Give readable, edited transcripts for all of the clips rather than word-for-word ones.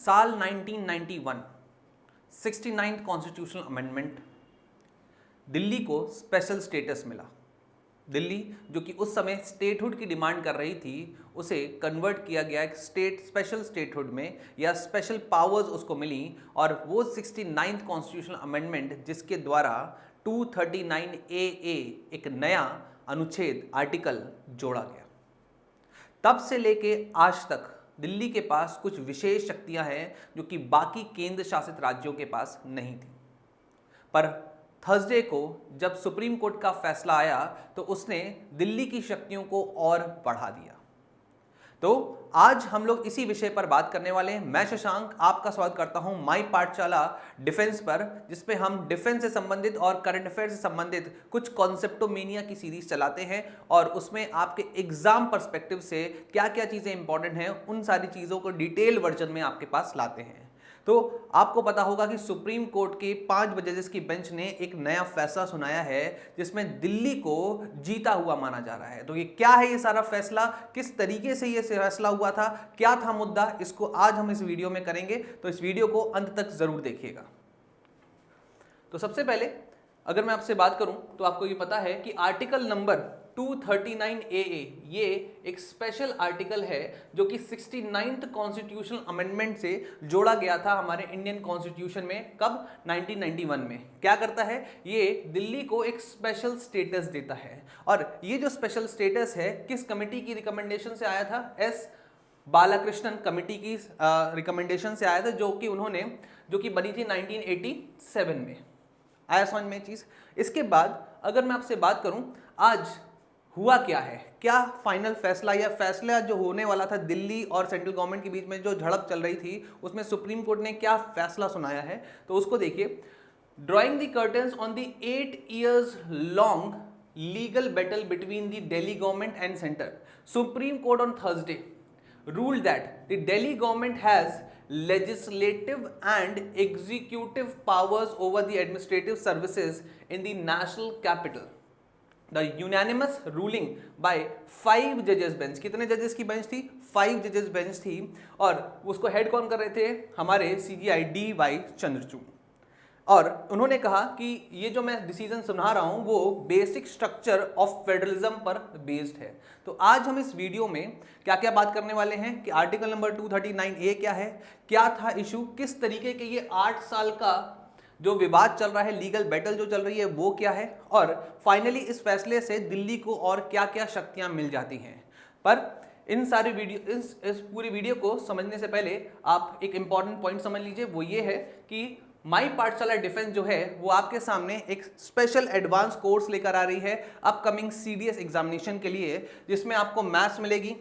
साल 1991 69th constitutional amendment, Delhi को special status मिला। दिल्ली जो कि उस समय स्टेटहुड की डिमांड कर रही थी, उसे कन्वर्ट किया गया एक स्पेशल स्टेटहुड में, या स्पेशल पावर्स उसको मिली। और वो 69th कॉन्स्टिट्यूशनल अमेंडमेंट जिसके द्वारा 239 AA एक नया अनुच्छेद आर्टिकल जोड़ा गया। तब से लेके आज तक दिल्ली के पास कुछ विशेष शक्तियां हैं जो कि बाकी केंद्र शासित राज्यों के पास नहीं थी। पर थर्सडे को जब सुप्रीम कोर्ट का फैसला आया तो उसने दिल्ली की शक्तियों को और बढ़ा दिया। तो आज हम लोग इसी विषय पर बात करने वाले हैं। मैं शशांक आपका स्वागत करता हूं माई पाठशाला डिफेंस पर, जिसपे हम डिफेंस से संबंधित और करंट अफेयर से संबंधित कुछ कॉन्सेप्टोमेनिया की सीरीज चलाते हैं और उसमें आपके एग्जाम पर्सपेक्टिव से क्या क्या चीजें इंपॉर्टेंट हैं उन सारी चीजों को डिटेल वर्जन में आपके पास लाते हैं। तो आपको पता होगा कि सुप्रीम कोर्ट के 5 जजेस की बेंच ने एक नया फैसला सुनाया है जिसमें दिल्ली को जीता हुआ माना जा रहा है। तो ये क्या है, ये सारा फैसला किस तरीके से ये फैसला हुआ था, क्या था मुद्दा, इसको आज हम इस वीडियो में करेंगे। तो इस वीडियो को अंत तक जरूर देखिएगा। तो सबसे पहले अगर मैं आपसे बात करूं तो आपको ये पता है कि आर्टिकल नंबर 239 AA ये एक स्पेशल आर्टिकल है जो कि 69th कॉन्स्टिट्यूशनल अमेंडमेंट से जोड़ा गया था हमारे इंडियन कॉन्स्टिट्यूशन में। कब? 1991 में। क्या करता है ये? दिल्ली को एक स्पेशल स्टेटस देता है। और ये जो स्पेशल स्टेटस है किस कमेटी की रिकमेंडेशन से आया था? एस बालाकृष्णन कमेटी की रिकमेंडेशन से आया था, जो कि बनी थी 1987 में। आया समझ में चीज। इसके बाद अगर मैं आपसे बात करूं आज हुआ क्या है, क्या फाइनल फैसला या फैसला जो होने वाला था दिल्ली और सेंट्रल गवर्नमेंट के बीच में जो झड़प चल रही थी उसमें सुप्रीम कोर्ट ने क्या फैसला सुनाया है, तो उसको देखिए। Drawing the curtains on the 8 years long legal battle between the Delhi government and centre, supreme court on Thursday ruled that the Delhi government has legislative and executive powers over the administrative services in the national capital. The unanimous ruling by 5 judges bench, कितने जजेस की bench थी? 5 जजेस bench थी। और उसको head कौन कर रहे थे? हमारे CJI DY चंद्रचूड़। और उन्होंने कहा कि ये जो मैं डिसीजन सुना रहा हूं वो बेसिक स्ट्रक्चर ऑफ फेडरलिज्म पर बेस्ड है। तो आज हम इस वीडियो में क्या क्या बात करने वाले हैं कि आर्टिकल नंबर 239A क्या है, क्या था इशू, किस तरीके के ये 8 साल का जो विवाद चल रहा है, लीगल बैटल जो चल रही है वो क्या है, और फाइनली इस फैसले से दिल्ली को और क्या क्या शक्तियां मिल जाती हैं। पर इन सारी वीडियो इस पूरी वीडियो को समझने से पहले आप एक इंपॉर्टेंट पॉइंट समझ लीजिए। वो ये है कि माई पाठशाला डिफेंस जो है वो आपके सामने एक स्पेशल एडवांस कोर्स लेकर आ रही है अपकमिंग CDS एग्जामिनेशन के लिए, जिसमें आपको मैथ्स मिलेगी,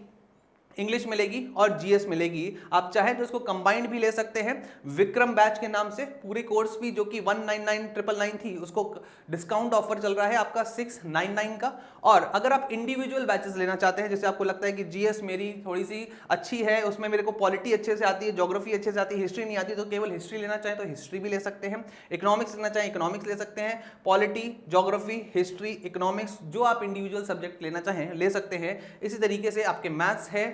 इंग्लिश मिलेगी और GS मिलेगी। आप चाहें तो इसको कंबाइंड भी ले सकते हैं विक्रम बैच के नाम से। पूरी कोर्स फी जो कि 199,999 थी उसको डिस्काउंट ऑफर चल रहा है आपका 699 का। और अगर आप इंडिविजुअल बैचेस लेना चाहते हैं, जैसे आपको लगता है कि GS मेरी थोड़ी सी अच्छी है, उसमें मेरे को पॉलिटी अच्छे से आती है, ज्योग्राफी अच्छे से आती है, हिस्ट्री नहीं आती, तो केवल हिस्ट्री लेना चाहें तो हिस्ट्री भी ले सकते हैं, इकोनॉमिक्स लेना चाहें इकोनॉमिक्स ले सकते हैं, पॉलिटी, ज्योग्राफी, हिस्ट्री, इकोनॉमिक्स जो आप इंडिविजुअल सब्जेक्ट लेना चाहें ले सकते हैं। इसी तरीके से आपके मैथ्स है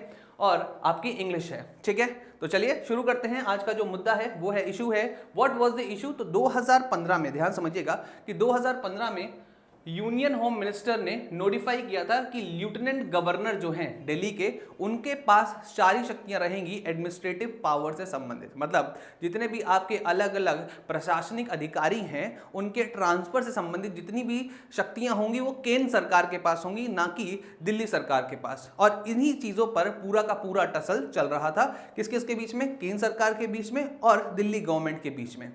और आपकी इंग्लिश है। ठीक है, तो चलिए शुरू करते हैं। आज का जो मुद्दा है वो है, इशू है व्हाट वाज द इशू। तो 2015 में, ध्यान समझिएगा कि 2015 में यूनियन होम मिनिस्टर ने नोटिफाई किया था कि लेफ्टिनेंट गवर्नर जो हैं दिल्ली के, उनके पास सारी शक्तियां रहेंगी एडमिनिस्ट्रेटिव पावर से संबंधित। मतलब जितने भी आपके अलग अलग प्रशासनिक अधिकारी हैं उनके ट्रांसफर से संबंधित जितनी भी शक्तियां होंगी वो केंद्र सरकार के पास होंगी, ना कि दिल्ली सरकार के पास। और इन्हीं चीजों पर पूरा का पूरा टसल चल रहा था, किस किस के बीच में? केंद्र सरकार के बीच में और दिल्ली गवर्नमेंट के बीच में।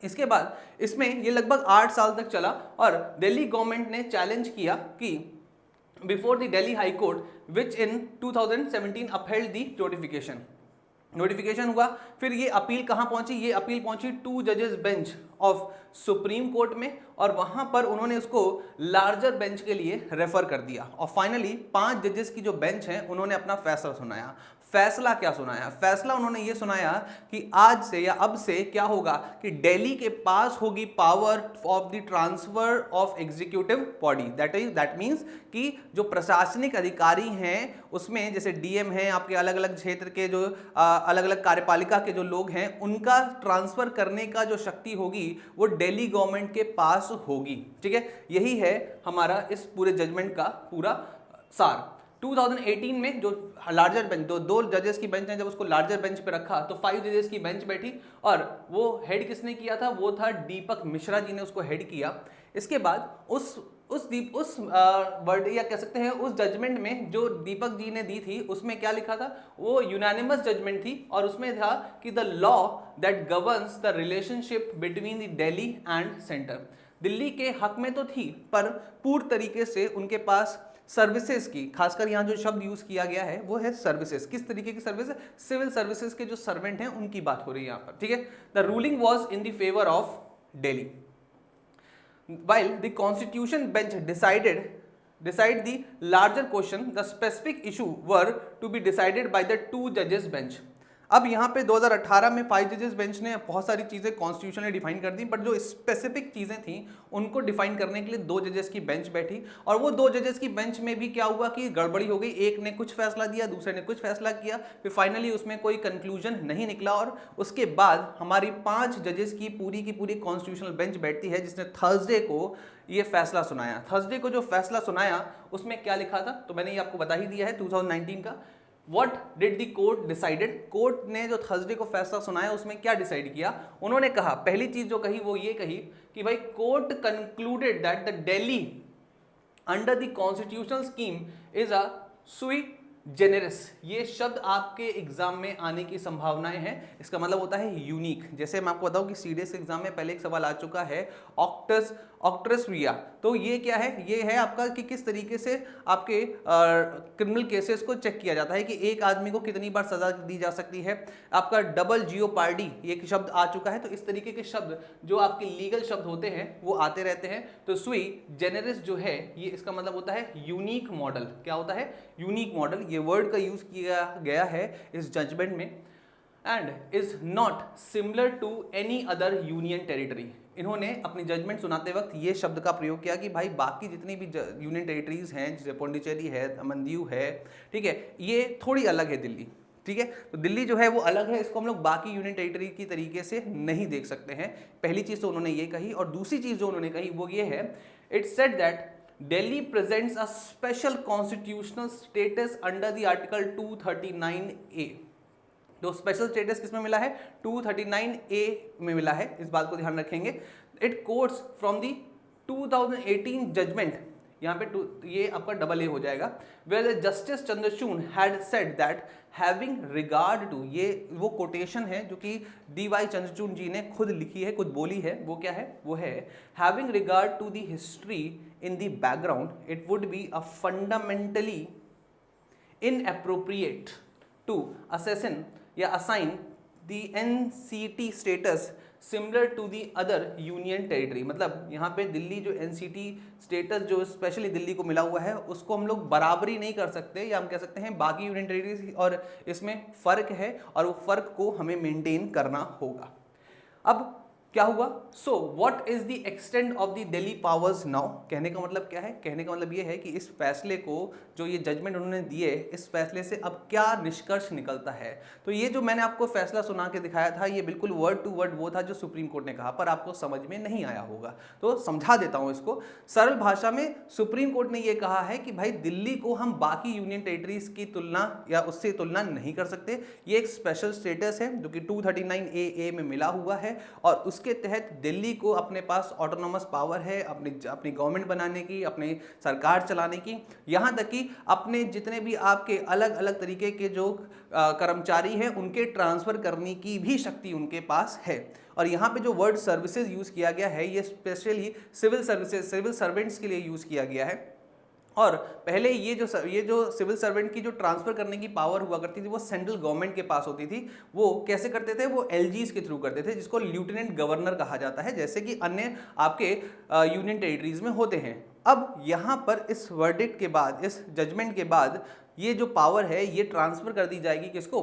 इसके बाद इसमें ये लगभग 8 साल तक चला और दिल्ली गवर्नमेंट ने चैलेंज किया कि before the Delhi high court which in 2017 upheld the notification हुआ। फिर ये अपील कहां पहुंची? ये अपील पहुंची 2 जजेस बेंच ऑफ सुप्रीम कोर्ट में, और वहां पर उन्होंने उसको लार्जर बेंच के लिए रेफर कर दिया। और फाइनली 5 जजेस की जो बेंच है उन्होंने अपना फैसला सुनाया। फैसला क्या सुनाया? फैसला उन्होंने ये सुनाया कि आज से या अब से क्या होगा कि दिल्ली के पास होगी power of the transfer of executive body, that means कि जो प्रशासनिक अधिकारी हैं उसमें जैसे डीएम हैं, आपके अलग अलग क्षेत्र के जो अलग अलग कार्यपालिका के जो लोग हैं, उनका ट्रांसफर करने का जो शक्ति होगी वो दिल्ली गवर्नमेंट के पास होगी। ठीक है, यही है हमारा इस पूरे जजमेंट का पूरा सार। 2018 में जो लार्जर बेंच, दो जजेस की बेंच ने जब उसको लार्जर बेंच पे रखा तो 5 जजेस की बेंच बैठी और वो हेड किसने किया था? वो था दीपक मिश्रा जी ने उसको हेड किया। इसके बाद उस वर्ड या कह सकते हैं उस जजमेंट में जो दीपक जी ने दी थी उसमें क्या लिखा था? वो यूनानिमस जजमेंट थी और उसमें था कि the law that governs the relationship between the Delhi and centre, Delhi के हक में तो थी पर पूर्ण तरीके से उनके पास सर्विसेज की, खासकर यहाँ जो शब्द यूज किया गया है वो है सर्विसेज। किस तरीके की सर्विस? सिविल सर्विसेज के जो सर्वेंट हैं उनकी बात हो रही है यहाँ पर। ठीक है, the ruling was in the favour of Delhi while the constitution bench decide the larger question, the specific issue were to be decided by the 2 judges bench। अब यहाँ पे 2018 में 5 जजेस बेंच ने बहुत सारी चीज़ें कॉन्स्टिट्यूशन ने डिफाइन कर दी, बट जो स्पेसिफिक चीज़ें थी उनको डिफाइन करने के लिए 2 जजेस की बेंच बैठी और वो 2 जजेस की बेंच में भी क्या हुआ कि गड़बड़ी हो गई। एक ने कुछ फैसला दिया, दूसरे ने कुछ फैसला किया, फिर फाइनली उसमें कोई कंक्लूजन नहीं निकला और उसके बाद हमारी 5 जजेस की पूरी कॉन्स्टिट्यूशनल बेंच बैठती है जिसने थर्सडे को ये फैसला सुनाया। थर्सडे को जो फैसला सुनाया उसमें क्या लिखा था तो मैंने ये आपको बता ही दिया है 2019 का। What did the court decided? Court ने जो थर्सडे को फैसला सुनाया उसमें क्या डिसाइड किया? उन्होंने कहा, पहली चीज जो कही वो ये कही कि भाई court concluded that the Delhi under the constitutional scheme is a सुई जेनेरिस। ये शब्द आपके एग्जाम में आने की संभावनाएं हैं, इसका मतलब होता है यूनिक। जैसे मैं आपको बताऊं कि सीडीएस एग्जाम में पहले एक सवाल आ चुका है ऑक्टस रिया, तो ये क्या है? ये है आपका कि किस तरीके से आपके क्रिमिनल केसेस को चेक किया जाता है कि एक आदमी को कितनी बार सजा दी जा सकती है। आपका डबल जियोपार्डी ये शब्द आ चुका है। तो इस तरीके के शब्द जो आपके लीगल शब्द होते हैं वो आते रहते हैं। तो सुई जेनेरिस जो है ये इसका मतलब होता है यूनिक मॉडल। क्या होता है? Unique model. ये वर्ड का यूज किया गया है इस जजमेंट में। And is not similar to any other union territory. इन्होंने अपनी जजमेंट सुनाते वक्त ये शब्द का प्रयोग किया कि भाई बाकी जितनी भी यूनियन टेरिटरीज हैं, जैसे पौंडीचेरी है, दमन-दीव है, ठीक है, ये थोड़ी अलग है दिल्ली। ठीक है, तो दिल्ली जो है वो अलग है, इसको हम लोग बाकी यूनियन टेरिटरी की तरीके से नहीं देख सकते हैं। पहली चीज तो उन्होंने ये कही और दूसरी चीज जो उन्होंने कही वो ये है, it said that Delhi presents a special constitutional status under the Article 239A। तो स्पेशल स्टेटस किसमें मिला है? 239A में मिला है, इस बात को ध्यान रखेंगे। It quotes from the 2018 judgment, यहाँ पे ये आपका डबल ए हो जाएगा, where the justice Chandrachud had said that having regard to, ये वो कोटेशन है जो कि डी.वाई. चंद्रचूड़ जी ने खुद लिखी है, खुद बोली है। वो क्या है? वो है having regard to the history in the background it would be a fundamentally inappropriate to assess या assign the NCT status similar to the other union territory. मतलब यहाँ पे दिल्ली जो एनसीटी स्टेटस जो स्पेशली दिल्ली को मिला हुआ है उसको हम लोग बराबरी नहीं कर सकते, या हम कह सकते हैं बाकी यूनियन टेरिटरीज और इसमें फर्क है और वो फर्क को हमें मेंटेन करना होगा। अब क्या हुआ? So what is the extent of the Delhi powers now? कहने का मतलब क्या है? कहने का मतलब ये है कि इस फैसले को, जो ये जजमेंट उन्होंने दिए, इस फैसले से अब क्या निष्कर्ष निकलता है। तो ये जो मैंने आपको फैसला सुना के दिखाया था ये बिल्कुल वर्ड टू वर्ड वो था जो सुप्रीम कोर्ट ने कहा, पर आपको समझ में नहीं आया होगा, तो समझा देता हूं इसको सरल भाषा में। सुप्रीम कोर्ट ने ये कहा है कि भाई दिल्ली को हम बाकी यूनियन टेरिटरीज की तुलना या उससे तुलना नहीं कर सकते। ये एक स्पेशल स्टेटस है जो कि 239A में मिला हुआ है और उसके तहत दिल्ली को अपने पास ऑटोनॉमस पावर है अपनी गवर्नमेंट बनाने की, अपनी सरकार चलाने की, यहाँ तक कि अपने जितने भी आपके अलग अलग तरीके के जो कर्मचारी हैं उनके ट्रांसफर करने की भी शक्ति उनके पास है। और यहाँ पे जो वर्ड सर्विसेज यूज किया गया है ये specially civil services, civil servants के लिए यूज किया गया है। और पहले ये जो सिविल सर्वेंट की जो ट्रांसफर करने की पावर हुआ करती थी वो सेंट्रल गवर्नमेंट के पास होती थी। वो कैसे करते थे? वो एलजीज के थ्रू करते थे, जिसको लेफ्टिनेंट गवर्नर कहा जाता है, जैसे कि अन्य आपके यूनियन टेरिटरीज में होते हैं। अब यहाँ पर इस वर्डिक्ट के बाद, इस जजमेंट के बाद ये जो पावर है ये ट्रांसफर कर दी जाएगी किसको,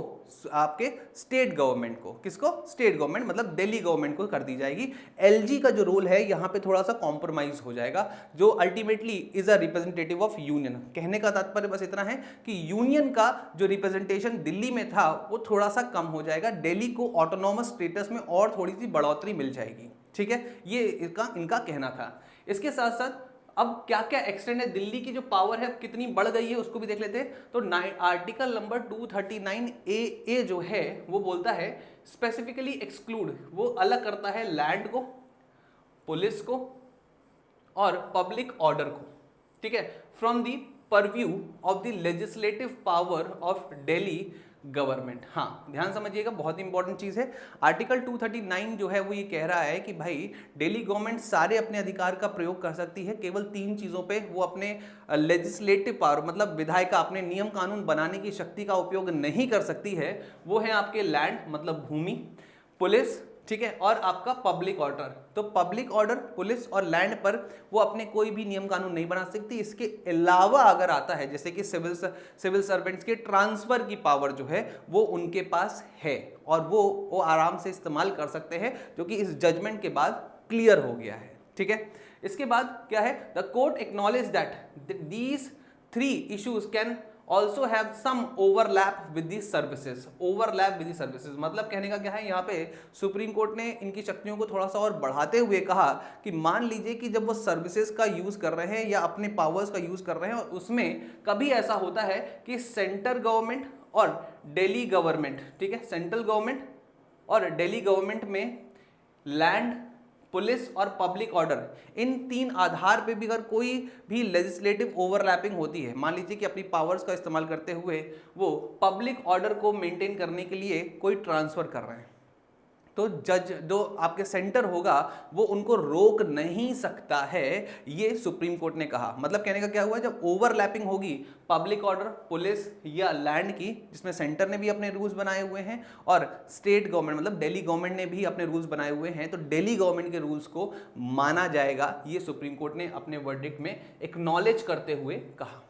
आपके स्टेट गवर्नमेंट को। किसको, स्टेट गवर्नमेंट मतलब दिल्ली गवर्नमेंट को कर दी जाएगी। एलजी का जो रोल है यहाँ पे थोड़ा सा कॉम्प्रोमाइज हो जाएगा, जो ultimately is a representative of union. कहने का तात्पर्य बस इतना है कि यूनियन का जो रिप्रेजेंटेशन दिल्ली में था वो थोड़ा सा कम हो जाएगा, दिल्ली को ऑटोनॉमस स्टेटस में और थोड़ी सी बढ़ोतरी मिल जाएगी। ठीक है, ये इनका कहना था। इसके साथ साथ अब क्या क्या एक्सटेंड है, दिल्ली की जो पावर है कितनी बढ़ गई है उसको भी देख लेते हैं। तो आर्टिकल नंबर 239A जो है वो बोलता है स्पेसिफिकली एक्सक्लूड, वो अलग करता है लैंड को, पुलिस को और पब्लिक ऑर्डर को, ठीक है, from the purview of the legislative power of Delhi government. हाँ, ध्यान समझिएगा, बहुत इंपॉर्टेंट चीज है। आर्टिकल 239 जो है वो ये कह रहा है कि भाई दिल्ली गवर्नमेंट सारे अपने अधिकार का प्रयोग कर सकती है, केवल 3 चीजों पे वो अपने लेजिस्लेटिव पावर मतलब विधायिका अपने नियम कानून बनाने की शक्ति का उपयोग नहीं कर सकती है। वो है आपके लैंड मतलब भूमि, पुलिस, ठीक है, और आपका पब्लिक ऑर्डर। तो पब्लिक ऑर्डर, पुलिस और लैंड पर वो अपने कोई भी नियम कानून नहीं बना सकती। इसके अलावा अगर आता है जैसे कि सिविल सर्वेंट्स के ट्रांसफर की पावर जो है वो उनके पास है और वो आराम से इस्तेमाल कर सकते हैं, जो कि इस जजमेंट के बाद क्लियर हो गया है। ठीक है, इसके बाद क्या है, the court acknowledge that these 3 issues can also have some overlap with the services। overlap with the services मतलब कहने का क्या है, यहाँ पे सुप्रीम कोर्ट ने इनकी शक्तियों को थोड़ा सा और बढ़ाते हुए कहा कि मान लीजिए कि जब वो सर्विसेज का यूज कर रहे हैं या अपने पावर्स का यूज कर रहे हैं और उसमें कभी ऐसा होता है कि सेंट्रल गवर्नमेंट और दिल्ली गवर्नमेंट, ठीक है, सेंट्रल गवर्नमेंट और दिल्ली गवर्नमेंट में लैंड, पुलिस और पब्लिक ऑर्डर, इन 3 आधार पे भी अगर कोई भी लेजिस्लेटिव ओवरलैपिंग होती है, मान लीजिए कि अपनी पावर्स का इस्तेमाल करते हुए वो पब्लिक ऑर्डर को मेंटेन करने के लिए कोई ट्रांसफर कर रहे हैं, तो जज जो आपके सेंटर होगा वो उनको रोक नहीं सकता है, ये सुप्रीम कोर्ट ने कहा। मतलब कहने का क्या हुआ, जब ओवरलैपिंग होगी पब्लिक ऑर्डर, पुलिस या लैंड की, जिसमें सेंटर ने भी अपने रूल्स बनाए हुए हैं और स्टेट गवर्नमेंट मतलब दिल्ली गवर्नमेंट ने भी अपने रूल्स बनाए हुए हैं, तो दिल्ली गवर्नमेंट के रूल्स को माना जाएगा, ये सुप्रीम कोर्ट ने अपने वर्डिक्ट में एक्नॉलेज करते हुए कहा।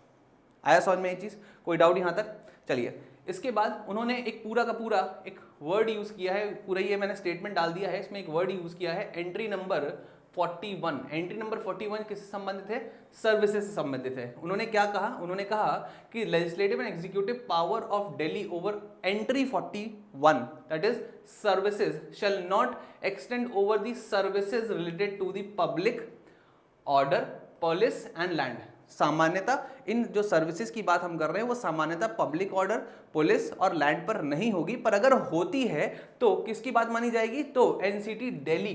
आया समझ में ये चीज, कोई डाउट यहां तक? चलिए, इसके बाद उन्होंने एक पूरा का पूरा एक वर्ड यूज किया है, पूरा ये मैंने स्टेटमेंट डाल दिया है, इसमें एक वर्ड यूज किया है एंट्री नंबर 41। एंट्री नंबर 41 किससे संबंधित है, सर्विसेज से संबंधित है। उन्होंने क्या कहा, उन्होंने कहा कि legislative and executive power of Delhi over entry 41 that is services shall not extend over the services related to the public order, police and land. सामान्यता इन जो सर्विसेज की बात हम कर रहे हैं वो सामान्यता पब्लिक ऑर्डर, पुलिस और लैंड पर नहीं होगी, पर अगर होती है तो किसकी बात मानी जाएगी, तो एनसीटी दिल्ली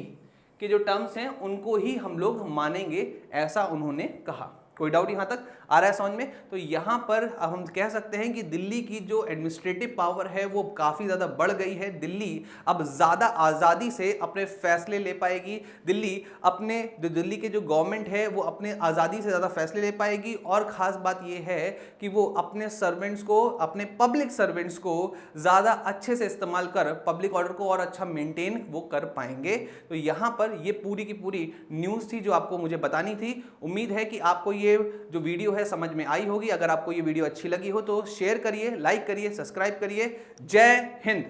के जो टर्म्स हैं उनको ही हम लोग मानेंगे, ऐसा उन्होंने कहा। कोई डाउट यहां तक आ रहा है समझ में? तो यहां पर अब हम कह सकते हैं कि दिल्ली की जो एडमिनिस्ट्रेटिव पावर है वो काफ़ी ज़्यादा बढ़ गई है। दिल्ली अब ज़्यादा आज़ादी से अपने फैसले ले पाएगी, दिल्ली के जो गवर्नमेंट है वो अपने आज़ादी से ज़्यादा फैसले ले पाएगी। और ख़ास बात ये है कि वो अपने सर्वेंट्स को, अपने पब्लिक सर्वेंट्स को ज़्यादा अच्छे से इस्तेमाल कर पब्लिक ऑर्डर को और अच्छा मेंटेन वो कर पाएंगे। तो यहाँ पर ये पूरी की पूरी न्यूज़ थी जो आपको मुझे बतानी थी। उम्मीद है कि आपको ये जो वीडियो है समझ में आई होगी। अगर आपको ये वीडियो अच्छी लगी हो तो शेयर करिए, लाइक करिए, सब्सक्राइब करिए। जय हिंद।